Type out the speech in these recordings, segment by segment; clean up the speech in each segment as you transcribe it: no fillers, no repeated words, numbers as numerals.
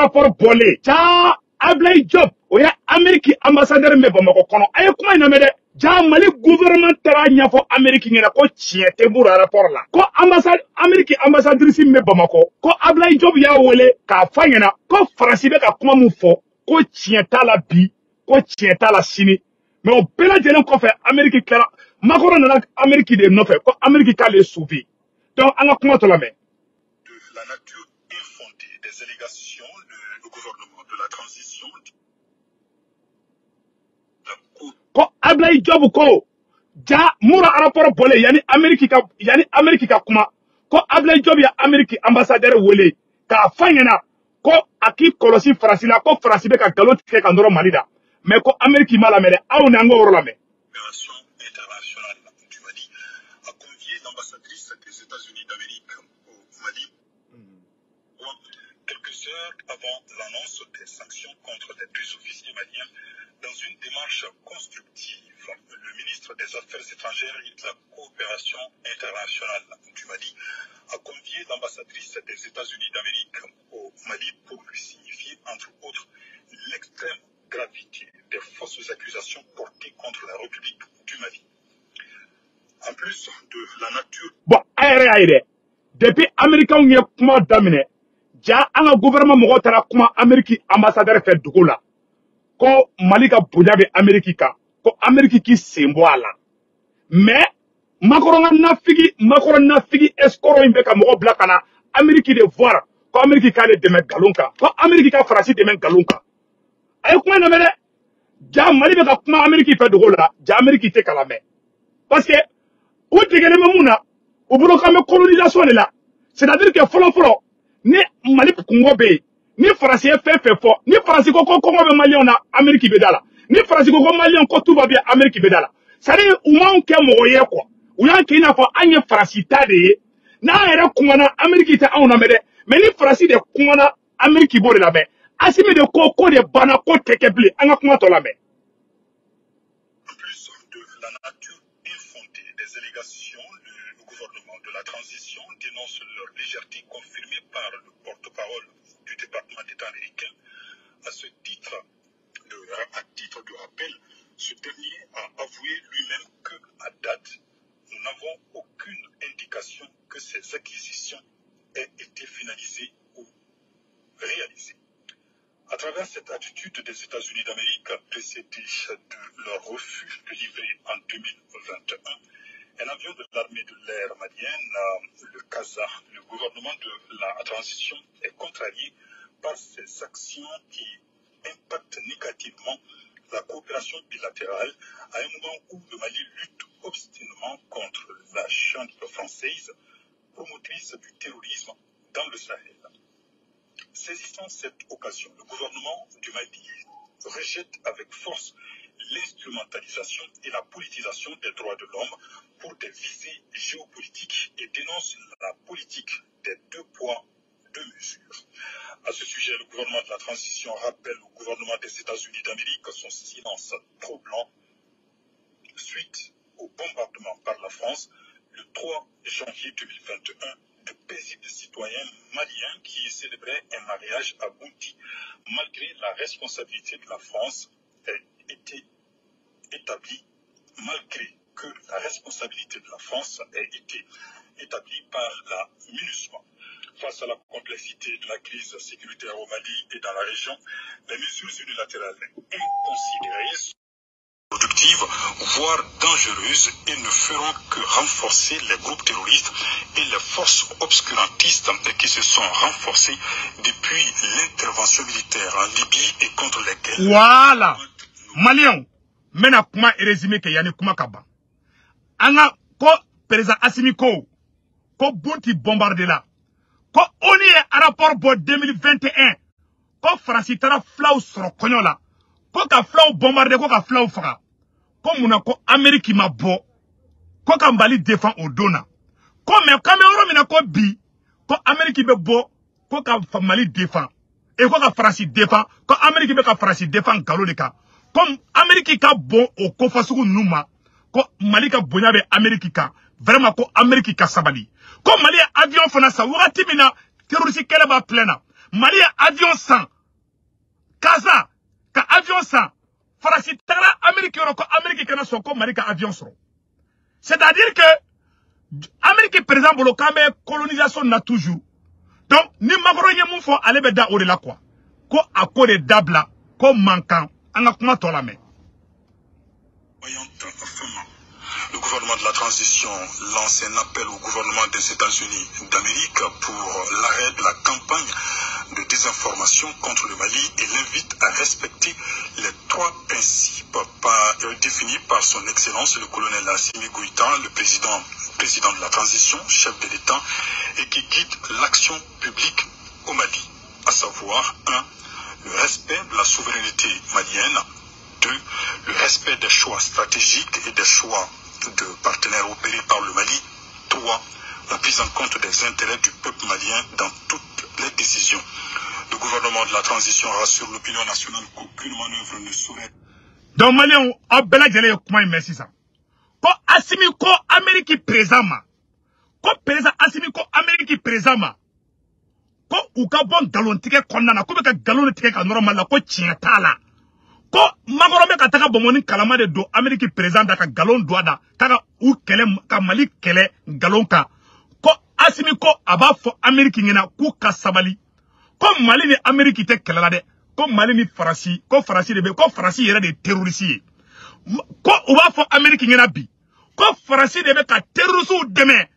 rapport bolé ja Ablaye Diop o ya Amérique ambassadeur me Bamako kono ay kuma ina mede ja Mali gouvernement tara nyafo Amérique ngena ko tiete bu rapport la ko ambassade Amérique ambassadrice me Bamako ko Ablaye Diop ya wole ka fanyena ko France be ka kuma mu fo ko tieta la bi ko tieta la sini mais o bela jelen ko fe Amérique kala makoro na Amérique de no fe ko Amérique ka le souvi donc anga kuma to la me de la nature infondée des allégations le gouvernement de la transition ko Ablaye Diop ko ja mura rapport bolé yani Amérique ka kuma ko Ablaye Diop ya Amérique ambassadeur wole ka fanyana ko aki kolosi France la ko France be ka galon tike ka ndoro Mali da mais ko Amérique mala mele aw na ngo woro la me l'opération internationale du Mali a convié l'ambassadrice des États-Unis d'Amérique au Mali quelques heures avant l'annonce des sanctions contre les deux officiers maliens dans une démarche constructive. Le ministre des Affaires étrangères et de la coopération internationale du Mali a convié l'ambassadrice des États-Unis d'Amérique au Mali pour lui signifier, entre autres, l'extrême gravité des fausses accusations portées contre la République du Mali. En plus de la nature... Bon, aïe. Depuis Américain y a kuma damine, ja anga gouvernement mo tara kuma Amérique ambassadeur fait dugola. Ko Mali ka bonya be Amérique ka, ko Amérique ki sembo ala. Mais makoro na figi escoro imbe ka mo blaka na Amérique de voir ko Amérique ka le deme galonka, ko Amérique ka France deme galonka. Ay kuma na mele ja Mali be ka kuma Amérique fait dugola, ja Amérique te kala me. Parce que o tegele mamuna o bolo ka me colonisation de là. C'est-à-dire que folo ni Mali Congo be ni français fait fort ni français ko Congo be malien na Amérique be dala ni français ko malien ko tout va bien Amérique be dala ça dit ou manque moye quoi ou yan ki na fo anye français tade na era kuma Amérique ta on na mede mais ni français de kuma Amérique bo de la be asime de ko de bana ko tekeble anga kuma to la be. En plus de la nature infondée des allégations, le gouvernement de la transition dénonce leur légèreté confirmée par le porte-parole du département d'État américain. À titre de rappel, ce dernier a avoué lui-même qu'à date, nous n'avons aucune indication que ces acquisitions aient été finalisées ou réalisées. À travers cette attitude des États-Unis d'Amérique, précédée de leur refus de livrer en 2021 un avion de l'armée de l'air malienne, le CASA, le gouvernement de la transition est contrarié par ces actions qui impactent négativement la coopération bilatérale à un moment où le Mali lutte obstinément contre la junte française, promotrice du terrorisme dans le Sahel. Saisissant cette occasion, le gouvernement du Mali rejette avec force l'instrumentalisation et la politisation des droits de l'homme pour des visées géopolitiques et dénonce la politique des 2 poids, 2 mesures. À ce sujet, le gouvernement de la transition rappelle au gouvernement des États-Unis d'Amérique son silence troublant suite au bombardement par la France le 3 janvier 2021 de paisibles citoyens maliens qui célébraient un mariage à Bounti, malgré la responsabilité de la France ait été établie, malgré que la responsabilité de la France ait été établie par la MINUSMA. Face à la complexité de la crise sécuritaire au Mali et dans la région, les mesures unilatérales inconsidérées sont productives, voire dangereuses, et ne feront que renforcer les groupes terroristes et les forces obscurantistes qui se sont renforcées depuis l'intervention militaire en Libye et contre lesquelles... Voilà! Malion, mena kuma résumé que yani kuma kaba. Anga ko président Assimi ko Bounti bombardé là. Ko oni un rapport pour 2021. Ko France tara flau soro konyo la. Ko ka flau bombardé ko ka flau fara. Ko muna ko Amérique ma bo. Ko ka Mali défend au dona. Ko me Cameroun mina ko bi. Ko Amérique be bo. Ko ka Mali défend. Et ko ka France défend. Ko Amérique be ka France défend galo de ka. Comme Amérique ka bon au ko fasuku numa. Ko Mali ka bonya be Amérique ka. Vraiment ko Amérique ka sabali. Ko Mali avion fana sa wakati mina terroriste kele ba plena. Mali avion 100 Kaza, ka avion ça, farasi tara Amérique ko Amérique kana soko Mali ka avion soro. C'est-à-dire que Amérique par exemple le kamé colonisation n'a toujours. Donc ni magoro yemu fo ale be da o de la quoi. Ko akode dabla, ko manquant, anga kuma tola me. Le gouvernement de la transition lance un appel au gouvernement des États-Unis d'Amérique pour l'arrêt de la campagne de désinformation contre le Mali et l'invite à respecter les 3 principes définis par son Excellence le colonel Assimi Goïta, le président de la transition, chef de l'État, et qui guide l'action publique au Mali, à savoir 1. Le respect de la souveraineté malienne, 2. Le respect des choix stratégiques et des choix de partenaires opérés par le Mali, 3. La prise en compte des intérêts du peuple malien dans toutes les décisions. Le gouvernement de la transition rassure l'opinion nationale qu'aucune manœuvre ne saurait. Donc Malien, a bela jele kuma merci ça. Ko Assimi ko Amérique présent ma. Ko président Assimi ko Amérique présent ma. Ko uka bon galon tike konnana ko be ka galon tike ka normal la ko tienta la. Ko magorome ka taka bomoni kalama de do Amérique présent da ka galon doada kaka u kele ka Mali kele galon ka. Ko Assimi ko aba fo Amérique ngena ku ka sabali. Ko Mali ni Amérique te kele la de. Ko Mali ni Farasi, ko Farasi de be, ko Farasi yere de terroriste. Ko uba fo Amérique ngena bi. Ko Farasi de be ka terroriste deme.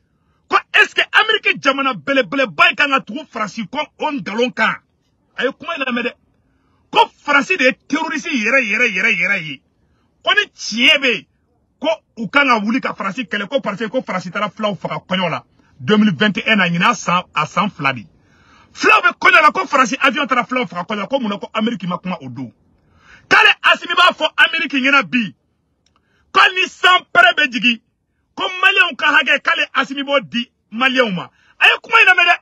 Ko est-ce que Amérique jamana bele bay kanga tu Farasi ko on galon ka. Ayo kuma ina mede. Ko Farasi de terroriste yere. Ko ni tiebe ko ukanga wuli ka Farasi kele ko parce ko Farasi tara flaw faka konyola 2021 na nyina à 100 fladi. Flaw be konyola ko Farasi avion tara flaw faka konyola ko munako Amérique makuma odo. Kale Assimi ba fo Amérique ngena bi. Ko ni sans prebe jigi. Ko Malien ka hage kale Assimi bo di Malien ma. Ayo kuma ina mede.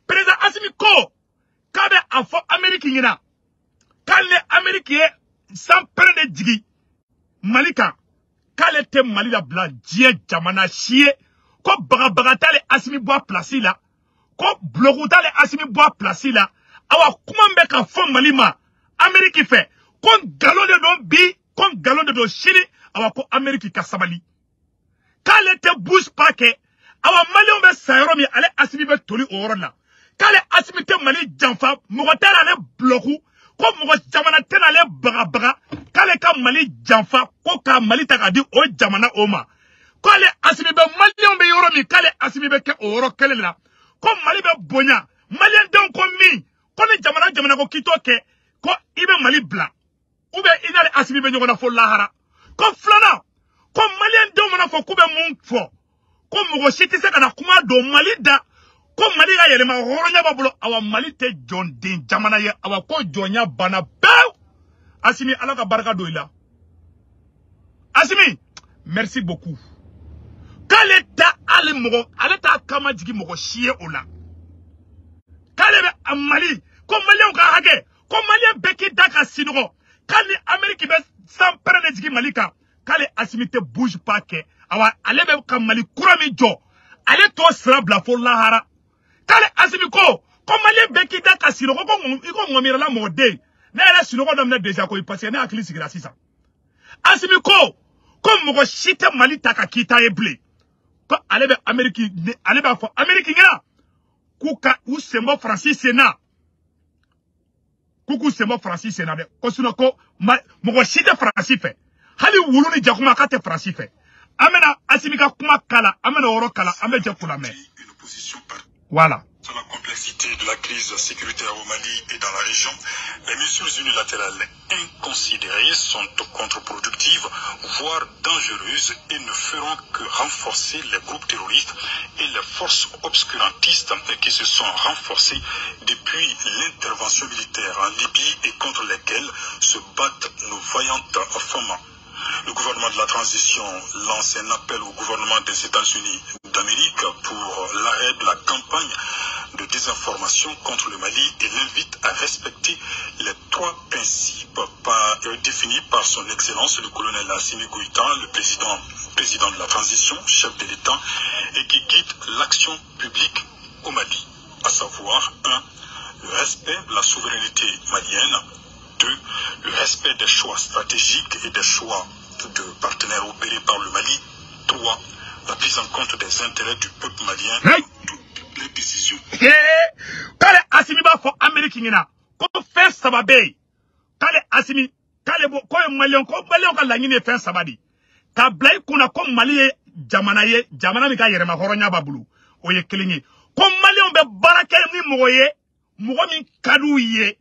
Président Assimi ko kabe afo Amérique ngena. Kale Amérique sans prebe jigi. Malika kale te Mali la bla die jamana chie. Ko baga tale Assimi bo place la. Ko blogu tale Assimi bo place la. Awa kuma mbeka fo Mali ma. Amérique fait. Kon galon de don bi, kon galon de don chini, awa ko Amérique ka sabali. Kale te bouge pas que, awa Mali on be sayro mi ale Assimi be toli oro la. Kale Assimi te Mali janfa, mogo tala ale bloku, ko mogo jamana tena ale baga, kale ka Mali janfa, ko ka Mali takadi o jamana oma. Kale Assimi be Mali on be yoro mi, kale Assimi be ke oro kele la. Ko Mali be bonya, Mali den ko mi, ko ni jamana ko kito ke, ko ibe Mali bla. Ou bien il a Assimi be nyona fo lahara. Ko flana. Ko Malien do mona fo kube mun fo. Ko mugo shiti se kana kuma do Mali da. Ko Mali ga yele ma horonya babulo awa Mali te John din jamana ye awa ko jonya bana baw. Assimi alaka baraka do ila. Assimi, merci beaucoup. Kale ta ale mugo, ale ta kama jigi mugo shie ola. Kale be Mali, ko Malien ka hage, ko Malien beki daka sinugo. Kali Amérique be sans prendre jigi Malika kali Assimi te bouge pas que awa ale be ka Mali kurami jo ale to srabla fo lahara kali Assimi ko Mali be ki da ka sino ko iko ngomira la mode na ele sino ko domne déjà ko ipase na akili sigira sisa Assimi ko mo shite Mali taka kita eble ko ale be Amérique ale be fo Amérique ngina kuka usembo Francis na kuku semo Francis senade kosuno ko mogo shite Francis fe hali wuluni jakuma kate Francis fe amena Assimi ka kuma kala amena oro kala ameje kula me voilà. Sur la complexité de la crise sécuritaire au Mali et dans la région, les mesures unilatérales inconsidérées sont contre-productives, voire dangereuses, et ne feront que renforcer les groupes terroristes et les forces obscurantistes qui se sont renforcées depuis l'intervention militaire en Libye et contre lesquelles se battent nos vaillantes femmes. Le gouvernement de la transition lance un appel au gouvernement des États-Unis d'Amérique pour l'arrêt de la campagne de désinformation contre le Mali et l'invite à respecter les 3 principes définis par son Excellence le colonel Assimi Goïta, le président de la transition, chef de l'État, et qui guide l'action publique au Mali, à savoir 1. Le respect de la souveraineté malienne, 2. le respect des choix stratégiques et des choix de partenaires opérés par le Mali. 3. La prise en compte des intérêts du peuple malien dans toutes les décisions. Kale Assimi ba fo Amérique ngina ko fin sababe. Kale Assimi kale bo ko Malien ka lañine fin sabadi. Ka blay kuna ko Mali jamana mi ka yerema horonya babulu. Oye kelingi. Ko Malien be baraka ni moye, mogo min kadu ye.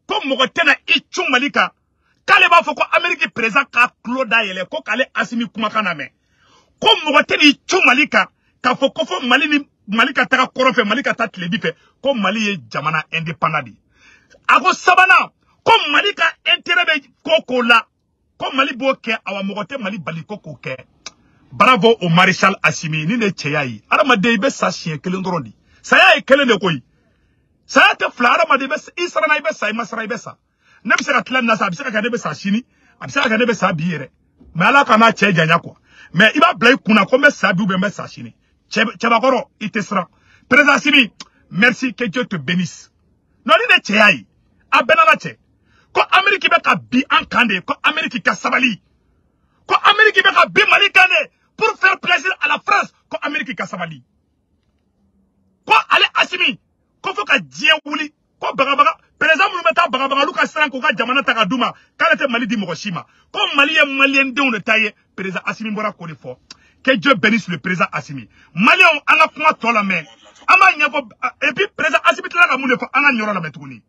Ko mogo tena ichu Malika. Kale ba fo ko Amérique président ka Claude yele ko kale Assimi kuma kana me. Ko mogo tena ichu Malika ka fo ko fo Mali ni Malika taka korofe Malika ta tlebife ko Mali ye jamana indépendant di. Ako sabana ko Malika intérêt be koko la ko Mali bo ke awa mogo te Mali bali koko ke. Bravo au maréchal Assimi ni ne cheyayi. Adama de be sa chien kelen dorondi. Saya e kelen de koyi. Saya te fla adama de be isra na ibe sa masra ibe sa. Ne bi se ka tlan na sa bi se ka de be sa chini, abi se ka de be sa biere. Mais ala kana che janya kwa. Mais iba blay kuna ko me sa bi ou be sa chini. Chebakoro itesra. Président Assimi, merci, que Dieu te bénisse. Non ni ne cheyayi. Abenana che. Ko Amérique be ka bi an kande, ko Amérique ka sabali. Ko Amérique be ka bi Mali kande. Pour faire plaisir à la France, ko Amérique ka sabali. Ko ale Assimi, ko fo ka dien wuli, ko bagabaga, président Moumeta bagabaga luka sran ko ka jamana taka duma, kala te Mali di Mokoshima. Ko Mali ye malien de on taille, président Assimi mbora ko le fort. Que Dieu bénisse le président Assimi. Mali on anga kuma to la main. Ama nyako et puis président Assimi tla ka mune fo anga nyoro la metuni.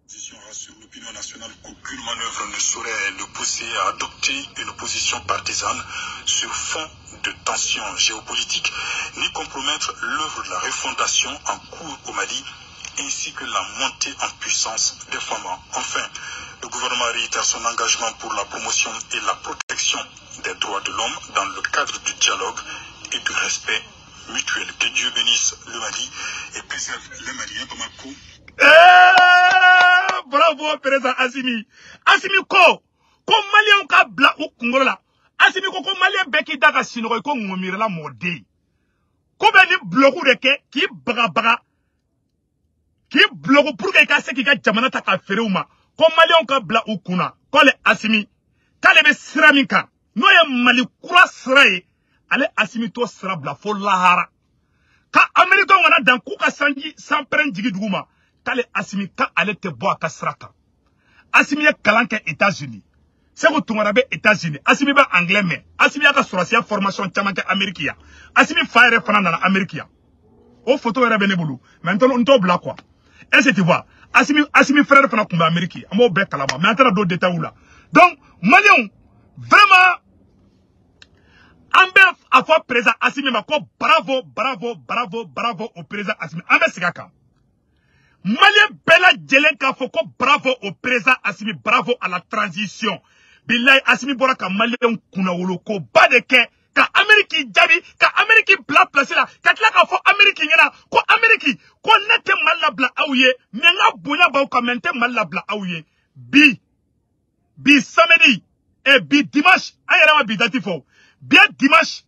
Sur l'opinion nationale qu'aucune manœuvre ne saurait le pousser à adopter une position partisane sur fond de tensions géopolitiques, ni compromettre l'œuvre de la refondation en cours au Mali, ainsi que la montée en puissance des femmes. Enfin, le gouvernement réitère son engagement pour la promotion et la protection des droits de l'homme dans le cadre du dialogue et du respect mutuel. Que Dieu bénisse le Mali et préserve les Maliens. Bamako. Bravo, président Assimi. Assimi ko Malien ka bla ou Kongola. Assimi ko Malien beki daga sinoro ko ngomire la mode. Ko be ni bloku reke ki braga. Ki bloku pour que ka se ki ka jamana ta ka fere uma. Ko Malien ka bla ou kuna. Ko le Assimi. Kale be siramika. No ye Mali kura siraye. Ale Assimi to sira bla fo lahara. Ka Amerika wana dan ku ka sanji san pren jigi duguma. Kale Assimi ka ale te bo aka sraka. Assimi ye kalanke États-Unis. C'est que tu as États-Unis. Assimi ba anglais mais. Assimi a ka sorasiya formation chamanke Amerikia. Assimi fire fana na Amerikia. O photo era benebulu. Maintenant on to bla quoi. Est-ce que tu vois? Assimi frère fana kumba Ameriki. Amo be kalama. Mais antara do détails là. Donc Malion vraiment Ambe a fait président Assimi ma ko bravo au président Assimi. Ambe sigaka. Malien Bella Djelenka Foko, bravo au président Assimi, bravo à la transition. Billahi Assimi Boraka Malien Kunawoloko, Badeke, ka Amérique Djabi, ka Amérique Bla placé là, ka tlaka fo Amérique ngena, ko Amérique, ko nete malabla aouye, menga bonya ba ko mente malabla aouye. Bi samedi, et bi dimanche, ayera bi datifo. Bien dimanche,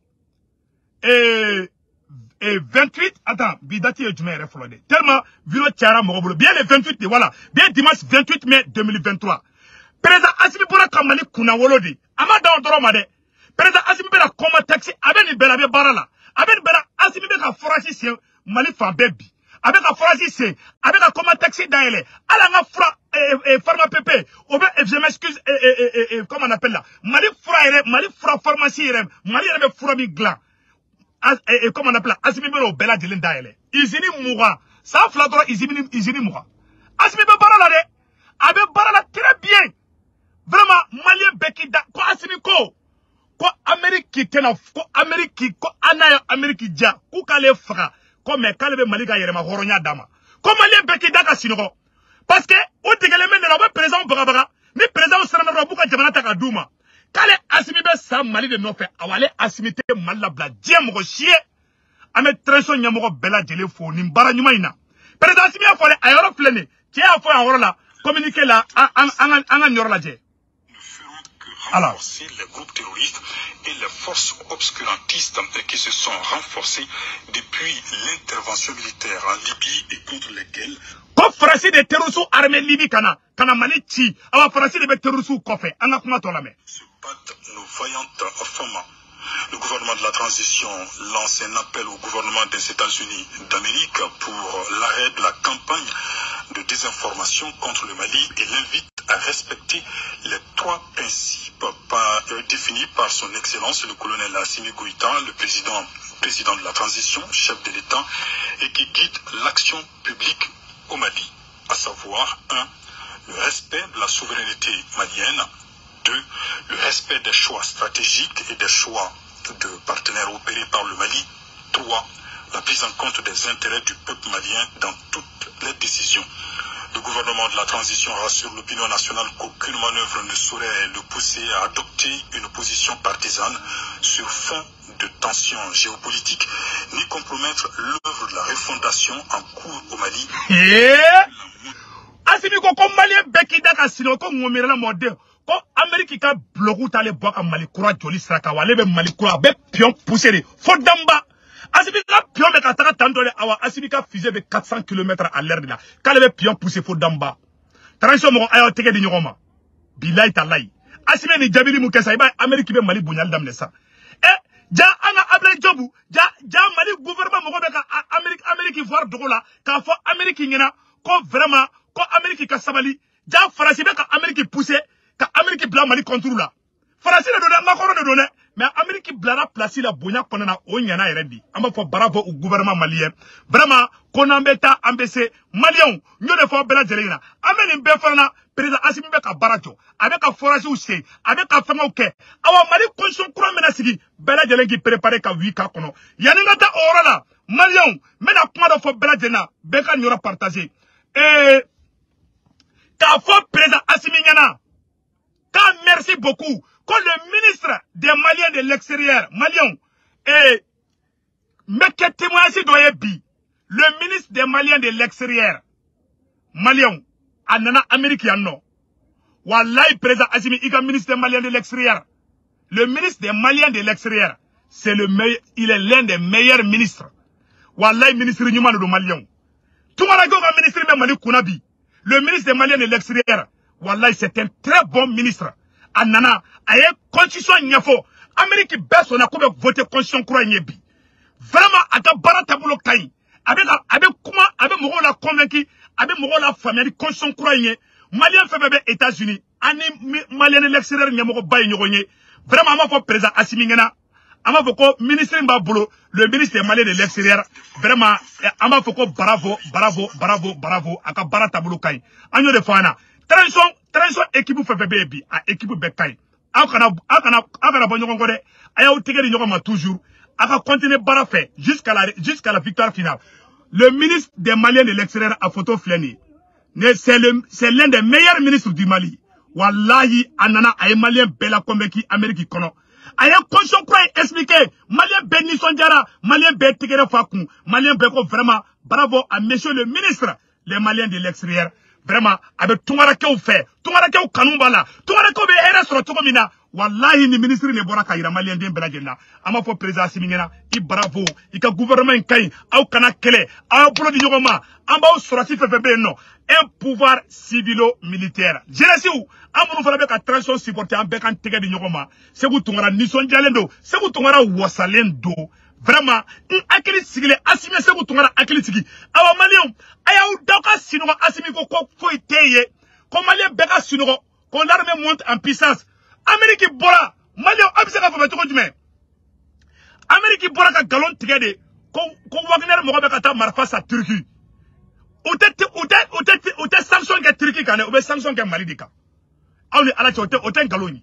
et 28, attends, bidati et jume reflodé. Tellement, viro tiara morobolo. Bien le 28, voilà. Bien dimanche 28 mai 2023. Président Assimi Bora Kamali Kunawolodi. Ama da ondoro made. Président Assimi Bela Koma Taxi, Aben Bela Be Barala. Aben Bela Assimi Bela Forasi Sien, Mali Fambebi. Avec la Forasi Sien, avec la Koma Taxi Daele. Alanga Fra, Pharma Pepe. Je m'excuse, comment on appelle là. Mali Fra Pharmacie, Mali Fra Glan. Et comment on appelle ça? Assimi Belo Bella Djelen Daele. Izini Moura. Ça fladora Izini Moura. Assimi Belo Barala de. Abe Barala très bien. Vraiment, Malien Bekida. Ko Assimi ko. Ko Amérique Kena. Ko Amérique. Ko Anaya Amérique Dja. Ko Kale Fra. Ko me Kalebe Malika Yerema Horonya Dama. Ko Malien Bekida ka sinoko. Parce que, au Tegaleme ne l'a présent Barabaga. Ni présent Sanana Buka Jamana Takaduma. Kale Assimi be sa Mali de nofe awale Assimi te malabla diem rochier ame trenso nyamoko bela jele fo ni mbara nyuma ina président Assimi a fole ayoro flene ti a fo ayoro la communiquer la anga nyoro la je. Alors, renforcer les groupes terroristes et les forces obscurantistes qui se sont renforcées depuis l'intervention militaire en Libye et contre lesquelles ko farasi de terroristes armés Libye kana Mali ti awa farasi de terroristes kofe anga kuma to la me se battent nos vaillantes femmes. Le gouvernement de la transition lance un appel au gouvernement des États-Unis d'Amérique pour l'arrêt de la campagne de désinformation contre le Mali et l'invite à respecter les 3 principes définis par son Excellence le colonel Assimi Goïta, le président de la transition, chef de l'État, et qui guide l'action publique au Mali, à savoir 1. Le respect de la souveraineté malienne, 2. Le respect des choix stratégiques et des choix de partenaires opérés par le Mali, 3. La prise en compte des intérêts du peuple malien dans toutes les décisions. Le gouvernement de la transition rassure l'opinion nationale qu'aucune manœuvre ne saurait le pousser à adopter une position partisane sur fond de tensions géopolitiques, ni compromettre l'œuvre de la refondation en cours au Mali. Asimi ko malien bekida ka sino ko ngomira model ko Amerique ka bloku tale boka Mali kura joli saka wale be Mali kura be pion pousser fodamba. Asimi ka pion be ka taka tandole awa asimi ka fusée be 400 km à l'heure de la kale be pion pousser fodamba. Transition mo ayo tege di nyoma billahi talai asimi ni jabili mu kesa iba Amerique be Mali bunyal damne sa ja anga abre jobu ja Mali gouvernement mo be ka Amerique voir dogola ka fo Amerique ngena ko vraiment ko Amerique ka sabali ja France be ka Amerique pousser ka Amerique bla Mali contrôle la France ne donne Macron ne donne mais Amerique bla la place la bonya konana o nyana eredi amba fo bravo au gouvernement malien vraiment qu'on embêta ambessé malien nyo de fo bela jelena ameni be fana président Assimi be ka barajo avec ka forage ou c'est avec ka fama ok awa Mali constitution courant menasigi bela jelengi préparer ka 8 ka kono yani ngata orala malien mena kuma do fo bela jena be ka nyora partager ka fo président Assimi nyana ka merci beaucoup quand le ministre des Maliens de l'extérieur malien et mais que témoignage doit bi le ministre des Maliens de l'extérieur malien anana américain non wallahi président Assimi ika ministre des Maliens de l'extérieur le ministre des Maliens de l'extérieur c'est le meilleur, il est l'un des meilleurs ministres wallahi ministre nyuma do malien tout le ministre de Mali Kounabi le ministre des Maliens de l'extérieur wallahi c'est un très bon ministre anana aye constitution nyafo Amérique beso na ko be voter constitution kura nyebi vraiment aka bara tabulo kai avec kuma avec mo la convaincu avec mo la famille constitution kura nye malien fait bébé États-Unis ani malien de l'extérieur nyamo bay nyogonyé vraiment ma fo président Assimi ngena ama foko ministre mbabolo le ministre des Maliens de l'extérieur vraiment ama foko bravo aka bara tabulo kai anyo de fana transition équipe fait bébé bi a équipe bekay akana bonyo ngode aya utege di nyoma toujours aka continuer bara fait jusqu'à la victoire finale. Le ministre des Maliens de l'extérieur a photo fleni c'est l'un des meilleurs ministres du Mali wallahi anana ay malien bela convaincu Amérique kono aya constitution pour expliquer malien Benny Sondiara malien be tigere fakun malien be ko vraiment bravo à monsieur le ministre les Maliens de l'extérieur vraiment avec tungara ke fait tungara ke kanumba la tungara ko be era sur tugomina wallahi ni ministre ne bora kayira malien den belajenna ama fo président Assimi ngena i bravo i ka gouvernement kay aw kana kele aw bolo di yogoma amba o sorati fefebe no un pouvoir civilo-militaire jeunesse ou amunu fala be ka transition supporter an be kan tege di yogoma segu tungara nison jalendo segu tungara wasalendo vraiment akili sigile Assimi segu tungara akili sigi awa malien aya u daka sinoga Assimi ko fo iteye ko malien be ka sinogo ko l'armée monte en puissance Amérique bora malien abisa ka fa to jume Amérique bora ka galon tigede ko Wagner mo be ka ta marfa sa Turquie ote sanction ke Turquie kane obe sanction ke Mali dika awni ala ci ote galoni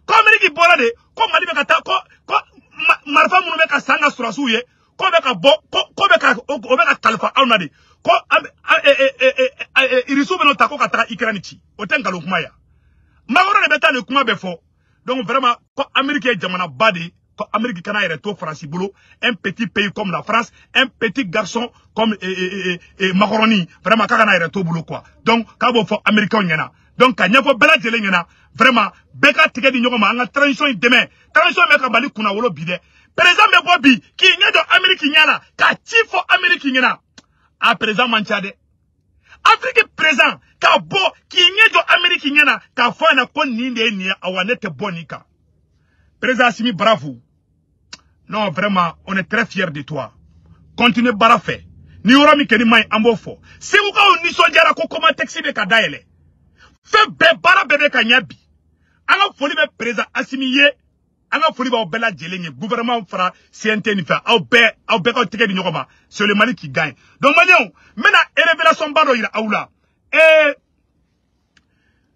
ko Amérique bora de ko Mali be ka ta ko marfa mu be ka sanga surasuye ko be ka bo ko be ka kalfa awna de ko irisu be no ta ko ka ta Ukraine ci ote galon kuma ya magoro ne beta ne kuma be fo donc vraiment ko Amérique jamana badi ko Amérique kana reto France bolo un petit pays comme la France un petit garçon comme Macaroni vraiment kana reto bolo quoi donc ka bo fo américain nyana donc ka nyafo bela jele nyana vraiment beka tike di nyoma nga transition demain transition me ka bali kuna wolo bide président me bobi ki ngedo Amérique nyana ka chifo Amérique nyana a président manchade Afrique présent, ka bo, ki nye do Amérique nyana, ka fwa na kon ninde ni awanete bonika. Président Assimi, bravo. Non, vraiment, on est très fiers de toi. Continue barafé. Ni ora mi keni mai ambofo. Si vous ka ni sonjara ko comment taxi be ka daele. Fait be bara bebe ka nyabi. Anga foli be président Assimi ye. Anga foli ba obela djelenye gouvernement fera CNT ni fa. Au be ka tike di nyokoma. C'est le Mali qui gagne. Donc Malion, maintenant révélation baro ila aula.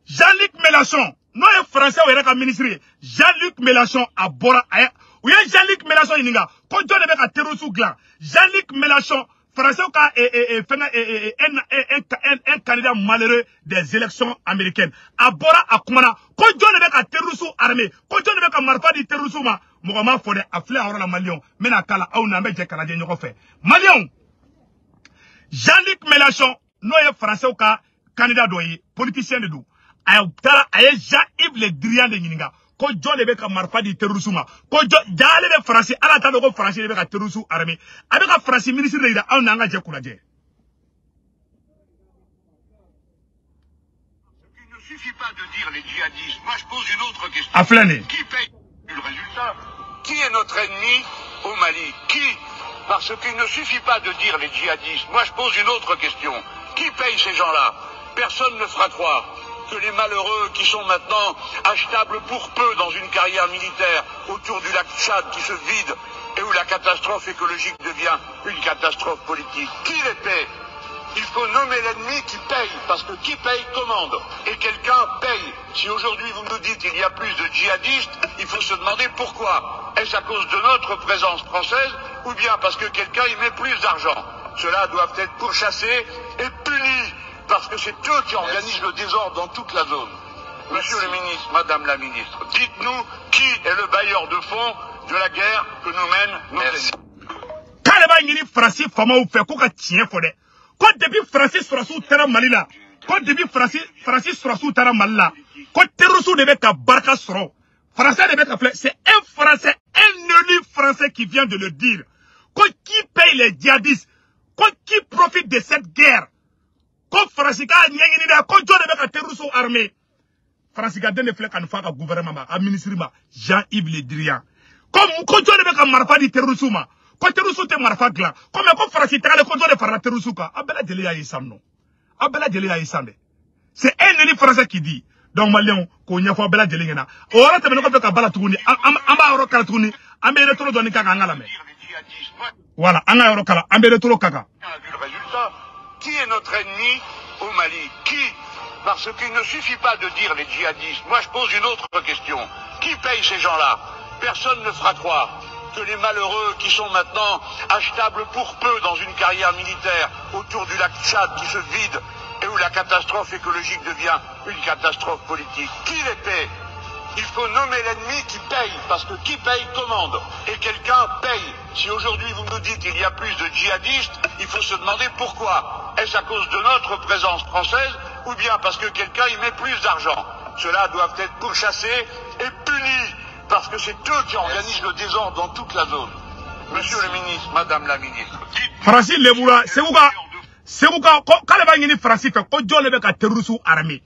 Jean-Luc Mélenchon, non est français ou est ministre. Jean-Luc Mélenchon a bora aya. Ou y'a Jean-Luc Mélenchon ininga. Quand John est à terrorisou gland. Jean-Luc Mélenchon, français ou un candidat malheureux des élections américaines. A bora a kumana. Quand John est à terrorisou armé. Quand John est à marfa di terrorisou ma. Mourama fode a flé à la Malion. Mena kala a un amé canadien nyoko fait. Malion. Jean-Luc Mélenchon, non est français ou candidat doye, politicien de dou. Aye Jean-Yves Le Drian de Nininga. Ko John le beka marfa di terrorisme. Ko John dale be français ala ta ko français le beka terrorisme armé. Avec français ministre de ida on nga je kulaje. Il ne suffit pas de dire les djihadistes. Moi je pose une autre question. Aflane. Qui paye le résultat? Qui est notre ennemi au Mali? Qui? Parce qu'il ne suffit pas de dire les djihadistes. Moi je pose une autre question. Qui paye ces gens-là? Personne ne fera croire que les malheureux qui sont maintenant achetables pour peu dans une carrière militaire autour du lac Tchad qui se vide et où la catastrophe écologique devient une catastrophe politique. Qui les paie? Il faut nommer l'ennemi qui paye, parce que qui paye commande. Et quelqu'un paye. Si aujourd'hui vous nous dites qu'il y a plus de djihadistes, il faut se demander pourquoi. Est-ce à cause de notre présence française ou bien parce que quelqu'un y met plus d'argent? Ceux-là doivent être pourchassés et punis. Parce que c'est eux qui organisent le désordre dans toute la zone. Monsieur le ministre, Madame la ministre, dites-nous qui est le bailleur de fonds de la guerre que nous mènent nos ennemis. Kaleba ngini Francis fama ou fait ko ka tien fo de. Ko depuis Francis Sorassou tera Malila. Ko depuis Francis Sorassou tera Malila. Ko terrorisou de be ka barka soro. Français de be ka c'est un Français, un élu français qui vient de le dire. Ko qui paye les djihadistes? Ko qui profite de cette guerre? Ko Fransika nyengini da ko jode be ka terrorisou armé. Fransika den de flek an fa ka gouvernement a ministre ma Jean-Yves Le Drian. Ko jode be ka marfa di terrorisou ma. Ko terrorisou te marfa gla. Ko me ko Fransika le ko jode farla terrorisou ka. Abela dele ya isamno. Abela dele ya isambe. C'est un élu français qui dit. Donc Malion ko nyafo abela dele ngena. Ora te me ko be ka bala tuguni. Amba oro kala tuguni. Ambe retro doni ka ngala me. Voilà, anga oro kala ambe retro kaka. Qui est notre ennemi au Mali? Qui? Parce qu'il ne suffit pas de dire les djihadistes. Moi je pose une autre question. Qui paye ces gens-là? Personne ne fera croire que les malheureux qui sont maintenant achetables pour peu dans une carrière militaire autour du lac Tchad qui se vide et où la catastrophe écologique devient une catastrophe politique. Qui les paie? Il faut nommer l'ennemi qui paye, parce que qui paye commande. Et quelqu'un paye. Si aujourd'hui vous nous dites qu'il y a plus de djihadistes, il faut se demander pourquoi. Est-ce à cause de notre présence française ou bien parce que quelqu'un y met plus d'argent? Ceux-là doivent être pourchassés et punis, parce que c'est eux qui organisent le désordre dans toute la zone. Monsieur le ministre, Madame la ministre, Francis Leboula, c'est où quand le bagni Francis fait ko jole be ka terrorisou armé.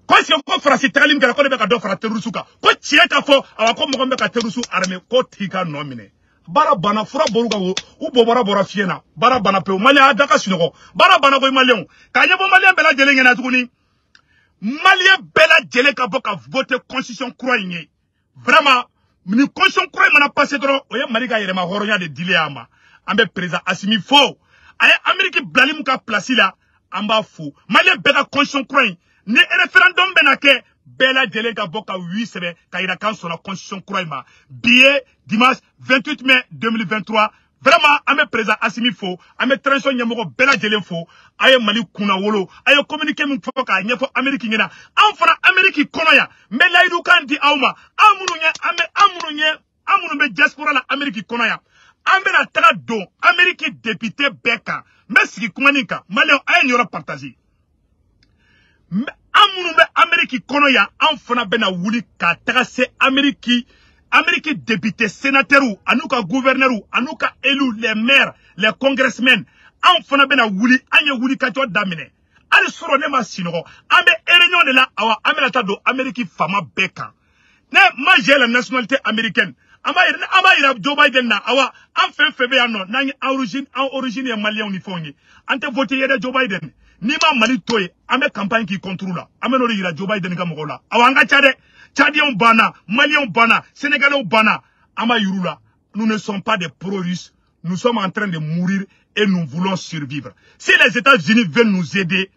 Ko si ko Francis talim kala ko be ka do fra terrorisou ka. Ko tie ka fo awa ko mo be ka terrorisou armé ko tika nomine. Bara bana fura boruga wo u bobara bora fiena. Bara bana pe mali adaka sinoko. Bara bana ko malien. Ka nyebo malien bela jele ngena tukuni. Malien bela jele ka boka voter constitution croyé. Vraiment, ni constitution croyé mana passé trop. Oye Marika yere ma horonya de dileama. Ambe président Assimi fo. Aye Amérique blalim ka place là amba fou. Malien bela constitution croyé. Ni référendum benake bela jele ka boka 8 sebe ka ira kan sur la constitution croyé ma. Billet dimanche 28 mai 2023. Vraiment, ame président Assimi fo, ame transition nyamoko bela jele fo, aye Mali kuna wolo, aye communiqué mun fo ka nyefo Amérique ngena. Anfana Amérique kono ya, me laydu kan di awma, amunu be diaspora la Amérique kono ya. Ambe na taga don, Amérique député beka, me sigi kumaninka, Malien aye nyora partager. Amunu be Amérique kono ya, anfana be na wuli ka taga se Amérique député, sénateur ou, anouka gouverneur ou, anouka élu, les maires, les congressmen, en fana bena wuli, anye wuli kato damine. ali soro ne ma sinogo ambe réunion de la awa amelata do Amérique fama bekan ne ma j'ai la nationalité américaine ama ira Joe Biden na awa am febe ya no na origine ya malien ni fongi ante voter yeda Joe Biden ni ma mali toye ame campagne qui contrôle ame no ira Joe Biden ga mogola awa anga Tchadien bana malien bana sénégalais bana ama yurula nous ne sommes pas des pro-russes, nous sommes en train de mourir et nous voulons survivre. Si les États-Unis veulent nous aider,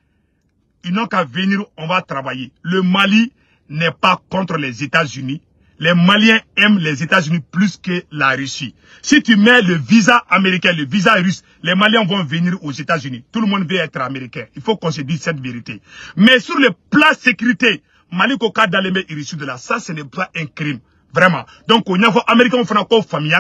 ils n'ont qu'à venir, on va travailler. Le Mali n'est pas contre les États-Unis. Les Maliens aiment les États-Unis plus que la Russie. Si tu mets le visa américain, le visa russe, les Maliens vont venir aux États-Unis. Tout le monde veut être américain. Il faut qu'on se dise cette vérité. Mais sur le plan sécurité, Mali Koka Daleme est de là. Ça, ce n'est pas un crime. Vraiment. Donc, on y a fait Américains font encore famille,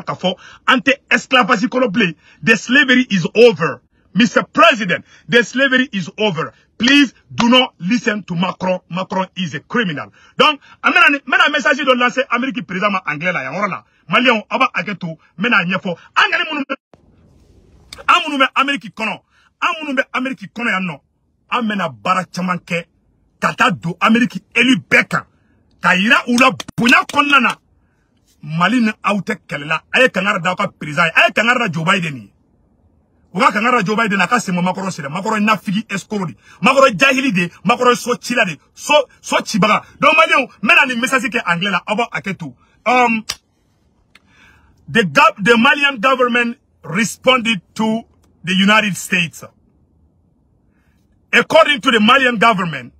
anti-esclavage colobé. The slavery is over. Mr. President, the slavery is over. Please do not listen to Macron. Macron is a criminal. Donc, amena message de lancer Amérique président anglais là, y'a là. Malien, aba aketo, mena nyefo. Angani mounou Amérique kono. Amounou Amérique kono ya non. Amena bara chamanke. Kata do Amérique élu beka. Kaira ou la bounya konana. Malin aute kelela. Aye kangara da ka président. Aye kangara Joe Biden. Uga kangara Joe Biden aka semo Macron sele. Macron na figi escorodi. Macron jahili de. Macron so chila de. So chibaga. Donc malien mena ni message ke anglais la aba aketu. The Malian government responded to the United States. According to the Malian government,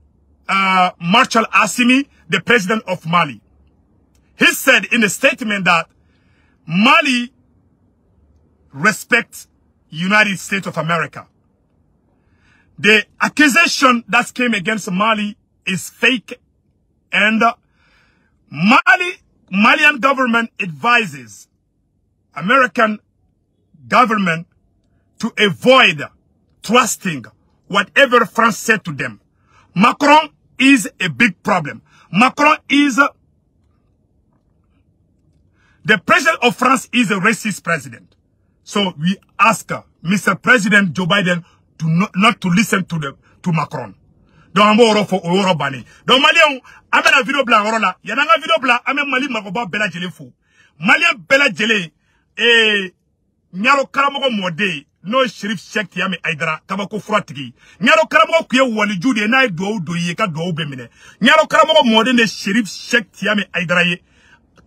Marshal Assimi, the president of Mali, he said in a statement that Mali respects United States of America. The accusation that came against Mali is fake, and Malian government advises American government to avoid trusting whatever France said to them. Macron is a big problem. Macron is the president of France is a racist president. So we ask Mr. President Joe Biden to not to listen to Macron. Donc on va for oro bani. Donc Malien amena video blanc orola. Yananga video blanc amen Mali makoba bela jele fou. Malien bela jele nyaro karamogo mode no sheriff check yame aidara kabako fratigi. Nyaro karamogo kuye wali jude na do ye ka do bemine. Nyaro karamogo mode ne sheriff check yame aidara ye.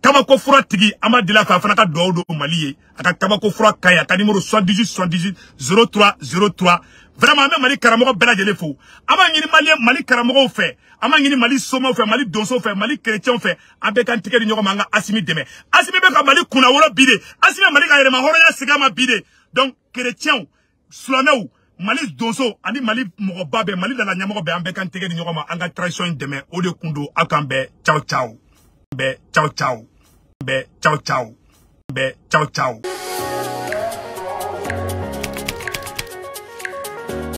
Kabako fratigi ama dila fa fanaka do maliye. Aka kabako frat kaya ka numéro 78 0303. Vraiment même Mali karamogo bela jele fou. Ama ngini Mali karamogo fait. Ama ngini Mali somo fait, Mali donso fait, Mali chrétien fait. Avec un ticket de nyoko manga Assimi deme. Assimi beka Mali kuna wolo bide. Assimi Mali ka yema horoya sigama bide. Donc chrétien slameu Mali donso ani Mali mogobabe Mali la nyamogo be avec un ticket de nyoko ma anga tradition deme ode kundo akambe ciao ciao. Be ciao ciao. Be ciao ciao. Be ciao ciao.